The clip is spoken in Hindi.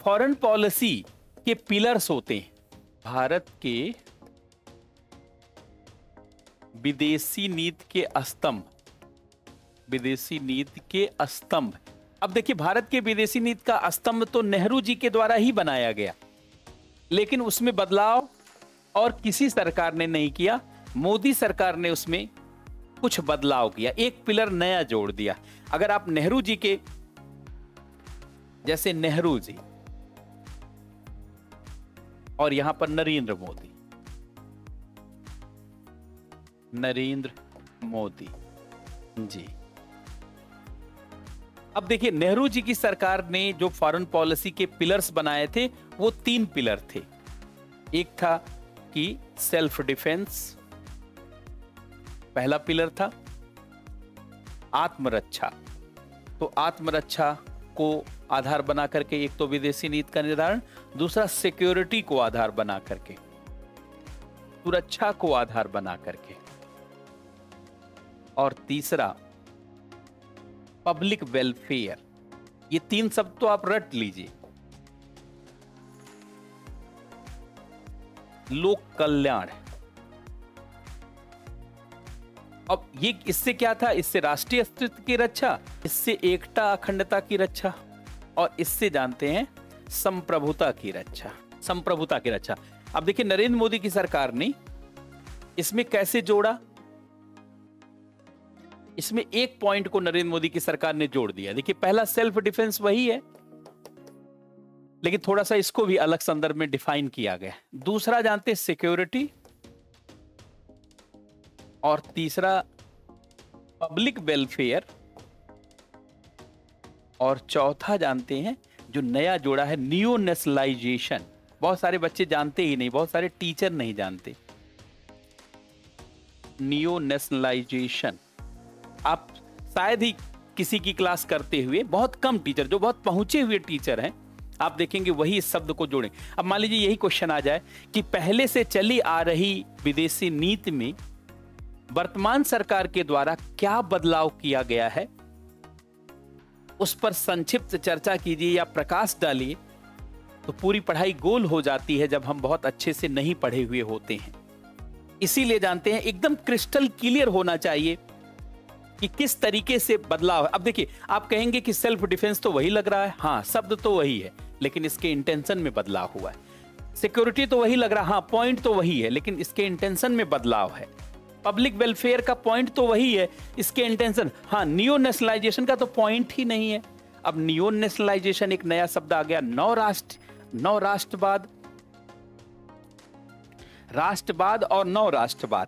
फॉरेन पॉलिसी के पिलर्स होते हैं। भारत के विदेशी नीति के स्तंभ, विदेशी नीति के स्तंभ। अब देखिए, भारत के विदेशी नीति का स्तंभ तो नेहरू जी के द्वारा ही बनाया गया, लेकिन उसमें बदलाव और किसी सरकार ने नहीं किया। मोदी सरकार ने उसमें कुछ बदलाव किया, एक पिलर नया जोड़ दिया। अगर आप नेहरू जी के, जैसे नेहरू जी और यहां पर नरेंद्र मोदी, नरेंद्र मोदी जी। अब देखिए, नेहरू जी की सरकार ने जो फॉरेन पॉलिसी के पिलर्स बनाए थे वो 3 पिलर थे। एक था कि सेल्फ डिफेंस, पहला पिलर था। आत्मरक्षा, तो आत्मरक्षा को आधार बना करके एक तो विदेशी नीति का निर्धारण, दूसरा सिक्योरिटी को आधार बना करके, सुरक्षा को आधार बना करके, और तीसरा पब्लिक वेलफेयर। ये 3 शब्द तो आप रट लीजिए। लोक कल्याण। अब ये इससे क्या था? इससे राष्ट्रीय अस्तित्व की रक्षा, इससे एकता अखंडता की रक्षा, और इससे जानते हैं संप्रभुता की रक्षा, संप्रभुता की रक्षा। अब देखिए, नरेंद्र मोदी की सरकार ने इसमें कैसे जोड़ा? इसमें एक पॉइंट को नरेंद्र मोदी की सरकार ने जोड़ दिया। देखिए, पहला सेल्फ डिफेंस वही है, लेकिन थोड़ा सा इसको भी अलग संदर्भ में डिफाइन किया गया। दूसरा जानते हैं सिक्योरिटी, और तीसरा पब्लिक वेलफेयर, और चौथा जानते हैं जो नया जोड़ा है नियो नेशनलाइजेशन। बहुत सारे बच्चे जानते ही नहीं, बहुत सारे टीचर नहीं जानते। नियो नेशनलाइजेशन आप शायद ही किसी की क्लास करते हुए, बहुत कम टीचर, जो बहुत पहुंचे हुए टीचर हैं, आप देखेंगे वही इस शब्द को जोड़ें। अब मान लीजिए यही क्वेश्चन आ जाए कि पहले से चली आ रही विदेशी नीति में वर्तमान सरकार के द्वारा क्या बदलाव किया गया है, उस पर संक्षिप्त चर्चा कीजिए या प्रकाश डालिए, तो पूरी पढ़ाई गोल हो जाती है जब हम बहुत अच्छे से नहीं पढ़े हुए होते हैं। इसीलिए जानते हैं एकदम क्रिस्टल क्लियर होना चाहिए कि किस तरीके से बदलाव है। अब देखिए, आप कहेंगे कि सेल्फ डिफेंस तो वही लग रहा है, हाँ शब्द तो वही है, लेकिन इसके इंटेंशन में बदलाव हुआ है। सिक्योरिटी तो वही लग रहा है, हाँ पॉइंट तो वही है, लेकिन इसके इंटेंशन में बदलाव है। पब्लिक वेलफेयर का पॉइंट तो वही है, इसके इंटेंशन, हाँ नियो नेशनलाइजेशन का तो पॉइंट ही नहीं है। अब नियो नेशनलाइजेशन एक नया शब्द आ गया, नौ राष्ट्रवाद, राष्ट्रवाद और नौ राष्ट्रवाद।